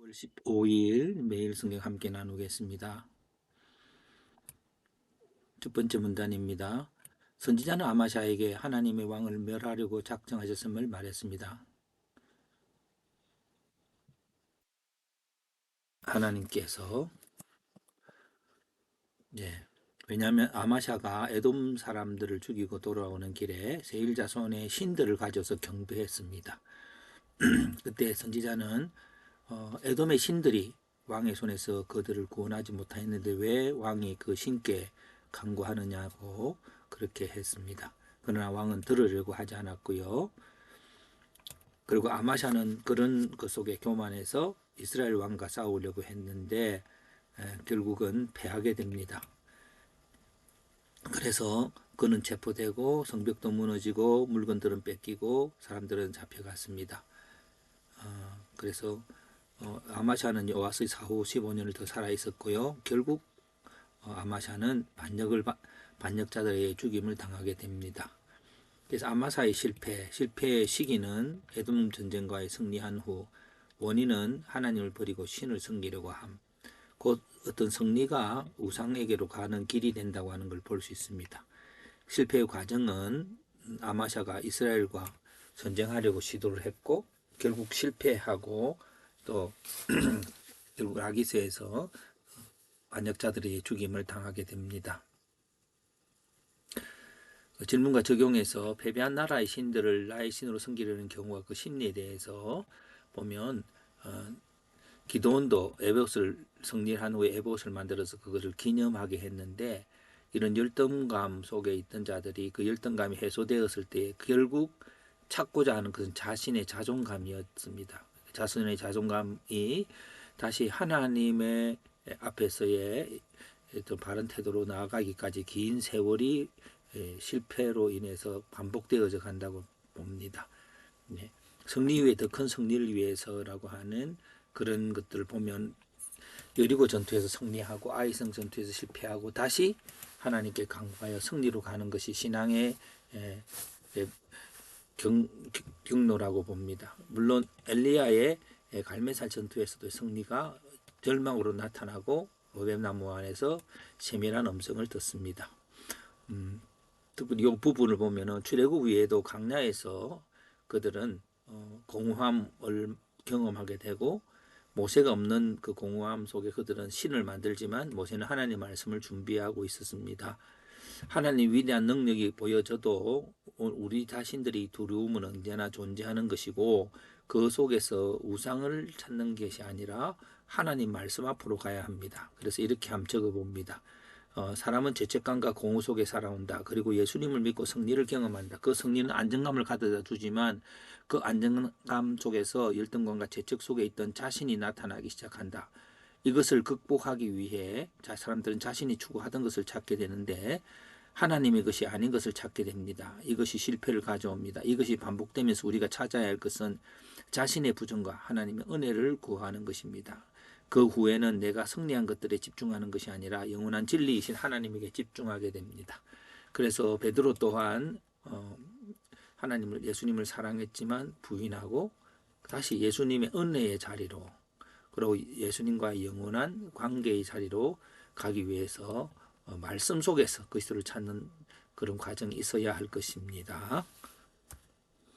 6월 15일 매일 성경 함께 나누겠습니다. 첫 번째 문단입니다. 선지자는 아마샤에게 하나님의 왕을 멸하려고 작정하셨음을 말했습니다. 하나님께서 왜냐하면 아마샤가 에돔 사람들을 죽이고 돌아오는 길에 세일 자손의 신들을 가져서 경배했습니다. 그때 선지자는 에돔의 신들이 왕의 손에서 그들을 구원하지 못하였는데 왜 왕이 그 신께 간구하느냐고 그렇게 했습니다. 그러나 왕은 들으려고 하지 않았고요. 그리고 아마샤는 그런 것 속에 교만해서 이스라엘 왕과 싸우려고 했는데 결국은 패하게 됩니다. 그래서 그는 체포되고 성벽도 무너지고 물건들은 뺏기고 사람들은 잡혀갔습니다. 그래서 아마샤는 여호와스의 사후 15년을 더 살아 있었고요. 결국 아마샤는 반역자들의 죽임을 당하게 됩니다. 그래서 아마사의 실패의 시기는 에돔 전쟁과의 승리한 후 원인은 하나님을 버리고 신을 섬기려고 함. 곧 어떤 승리가 우상에게로 가는 길이 된다고 하는 걸 볼 수 있습니다. 실패의 과정은 아마샤가 이스라엘과 전쟁하려고 시도를 했고 결국 실패하고 또 결국 라기스에서 반역자들의 죽임을 당하게 됩니다. 질문과 적용해서 패배한 나라의 신들을 나의 신으로 섬기려는 경우와 그 심리에 대해서 보면 기드온도 에봇을 승리한 후에 에봇을 만들어서 그것을 기념하게 했는데 이런 열등감 속에 있던 자들이 그 열등감이 해소되었을 때 결국 찾고자 하는 것은 자신의 자존감이었습니다. 자신의 자존감이 다시 하나님의 앞에서의 바른 태도로 나아가기까지 긴 세월이 실패로 인해서 반복되어져 간다고 봅니다. 승리 위에 더 큰 승리를 위해서라고 하는 그런 것들을 보면 여리고 전투에서 승리하고 아이성 전투에서 실패하고 다시 하나님께 간구하여 승리로 가는 것이 신앙의 경로라고 봅니다. 물론 엘리야의 갈멜살 전투에서도 승리가 절망으로 나타나고 오벳나무 안에서 세밀한 음성을 듣습니다. 특별히 이 부분을 보면은 출애굽 위에도 광야에서 그들은 공허함을 경험하게 되고 모세가 없는 그 공허함 속에 그들은 신을 만들지만 모세는 하나님의 말씀을 준비하고 있었습니다. 하나님 위대한 능력이 보여져도 우리 자신들이 두려움은 언제나 존재하는 것이고 그 속에서 우상을 찾는 것이 아니라 하나님 말씀 앞으로 가야 합니다. 그래서 이렇게 한번 적어봅니다. 사람은 죄책감과 공허 속에 살아온다. 그리고 예수님을 믿고 승리를 경험한다. 그 승리는 안정감을 가져다 주지만 그 안정감 속에서 열등감과 죄책 속에 있던 자신이 나타나기 시작한다. 이것을 극복하기 위해 사람들은 자신이 추구하던 것을 찾게 되는데 하나님의 것이 아닌 것을 찾게 됩니다. 이것이 실패를 가져옵니다. 이것이 반복되면서 우리가 찾아야 할 것은 자신의 부정과 하나님의 은혜를 구하는 것입니다. 그 후에는 내가 승리한 것들에 집중하는 것이 아니라 영원한 진리이신 하나님에게 집중하게 됩니다. 그래서 베드로 또한 하나님을 예수님을 사랑했지만 부인하고 다시 예수님의 은혜의 자리로 그리고 예수님과의 영원한 관계의 자리로 가기 위해서 말씀 속에서 그리스도를 찾는 그런 과정이 있어야 할 것입니다.